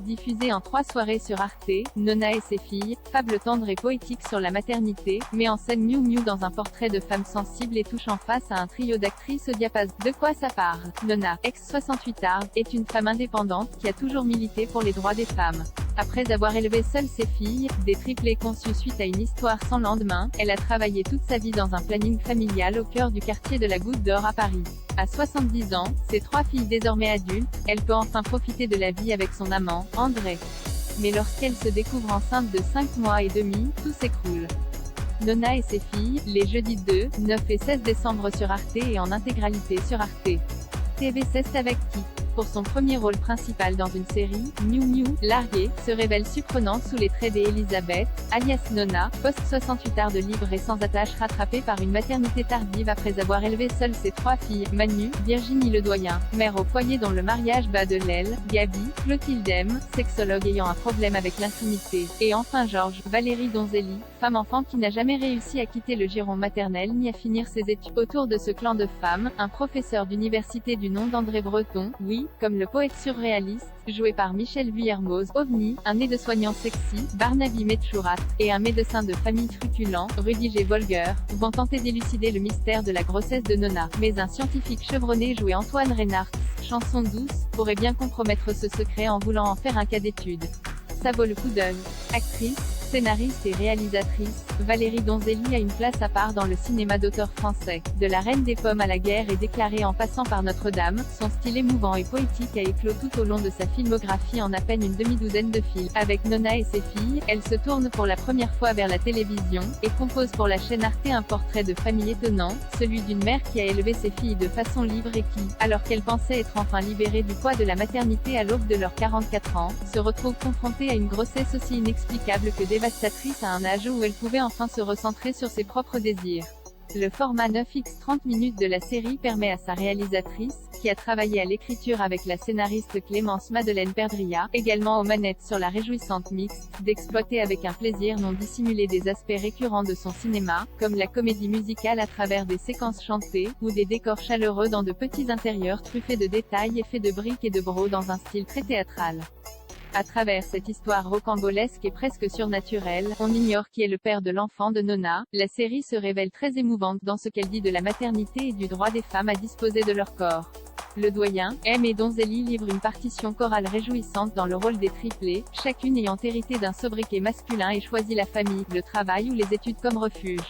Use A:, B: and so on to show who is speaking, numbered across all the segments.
A: Diffusée en 3 soirées sur Arte, Nona et ses filles, fable tendre et poétique sur la maternité, met en scène Miou Miou dans un portrait de femme sensible et touchant face à un trio d'actrices au diapason. De quoi ça parle? Nona, ex-68 Art, est une femme indépendante, qui a toujours milité pour les droits des femmes. Après avoir élevé seule ses filles, des triplés conçus suite à une histoire sans lendemain, elle a travaillé toute sa vie dans un planning familial au cœur du quartier de la Goutte d'Or à Paris. À 70 ans, ses 3 filles désormais adultes, elle peut enfin profiter de la vie avec son amant, André. Mais lorsqu'elle se découvre enceinte de 5 mois et demi, tout s'écroule. Nona et ses filles, les jeudis 2, 9 et 16 décembre sur Arte et en intégralité sur Arte TV. C'est avec qui? Pour son premier rôle principal dans une série, Miou Miou, larguée, se révèle surprenante sous les traits d'Elisabeth, alias Nona, post-68 Art de libre et sans attache rattrapée par une maternité tardive après avoir élevé seule ses 3 filles, Manu, Virginie Ledoyen, mère au foyer dont le mariage bat de l'aile, Gabi, Clotilde M, sexologue ayant un problème avec l'intimité, et enfin Georges, Valérie Donzelli, femme-enfant qui n'a jamais réussi à quitter le giron maternel ni à finir ses études. Autour de ce clan de femmes, un professeur d'université du nom d'André Breton, oui, comme le poète surréaliste, joué par Michel Vuillermoz, OVNI, un nez de soignant sexy, Barnaby Metchourat, et un médecin de famille truculent, Rudiger Volger, vont tenter d'élucider le mystère de la grossesse de Nona. Mais un scientifique chevronné joué Antoine Reynard, chanson douce, pourrait bien compromettre ce secret en voulant en faire un cas d'étude. Ça vaut le coup d'œil. Actrice, scénariste et réalisatrice, Valérie Donzelli a une place à part dans le cinéma d'auteur français. De La Reine des Pommes à La Guerre et déclarée en passant par Notre-Dame, son style émouvant et poétique a éclos tout au long de sa filmographie en à peine une demi-douzaine de films. Avec Nona et ses filles, elle se tourne pour la première fois vers la télévision, et compose pour la chaîne Arte un portrait de famille étonnant, celui d'une mère qui a élevé ses filles de façon libre et qui, alors qu'elle pensait être enfin libérée du poids de la maternité à l'aube de leurs 44 ans, se retrouve confrontée à une grossesse aussi inexplicable que dévastatrice à un âge où elle pouvait enfin se recentrer sur ses propres désirs. Le format 9x 30 minutes de la série permet à sa réalisatrice, qui a travaillé à l'écriture avec la scénariste Clémence Madeleine Perdria, également aux manettes sur la réjouissante mixte, d'exploiter avec un plaisir non dissimulé des aspects récurrents de son cinéma, comme la comédie musicale à travers des séquences chantées, ou des décors chaleureux dans de petits intérieurs truffés de détails et faits de briques et de brocs dans un style très théâtral. À travers cette histoire rocambolesque et presque surnaturelle, on ignore qui est le père de l'enfant de Nona. La série se révèle très émouvante dans ce qu'elle dit de la maternité et du droit des femmes à disposer de leur corps. Ledoyen, M et Donzelli livrent une partition chorale réjouissante dans le rôle des triplés, chacune ayant hérité d'un sobriquet masculin et choisi la famille, le travail ou les études comme refuge.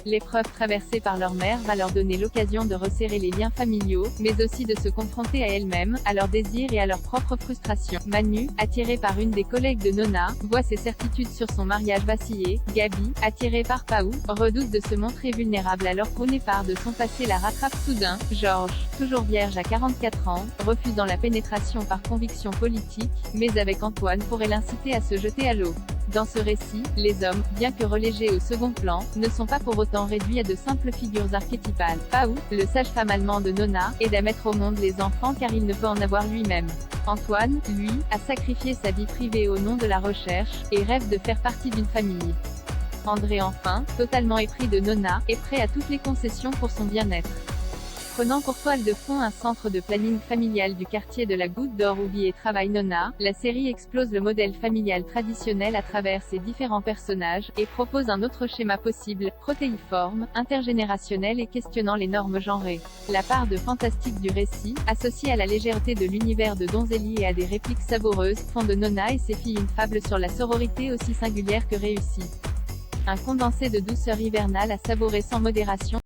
A: L'épreuve traversée par leur mère va leur donner l'occasion de resserrer les liens familiaux, mais aussi de se confronter à elles-mêmes, à leurs désirs et à leurs propres frustrations. Manu, attirée par une des collègues de Nona, voit ses certitudes sur son mariage vaciller. Gabi, attirée par Paou, redoute de se montrer vulnérable alors qu'au départ de son passé la rattrape soudain. Georges, toujours vierge à 44 ans, refusant la pénétration par conviction politique, mais avec Antoine pourrait l'inciter à se jeter à l'eau. Dans ce récit, les hommes, bien que relégués au second plan, ne sont pas pour autant réduits à de simples figures archétypales. Paou, le sage-femme allemand de Nona, aide à mettre au monde les enfants car il ne peut en avoir lui-même. Antoine, lui, a sacrifié sa vie privée au nom de la recherche, et rêve de faire partie d'une famille. André enfin, totalement épris de Nona, est prêt à toutes les concessions pour son bien-être. Prenant pour toile de fond un centre de planning familial du quartier de la Goutte d'Or où vit et travaille Nona, la série explose le modèle familial traditionnel à travers ses différents personnages, et propose un autre schéma possible, protéiforme, intergénérationnel et questionnant les normes genrées. La part de fantastique du récit, associée à la légèreté de l'univers de Donzelli et à des répliques savoureuses, font de Nona et ses filles une fable sur la sororité aussi singulière que réussie. Un condensé de douceur hivernale à savourer sans modération.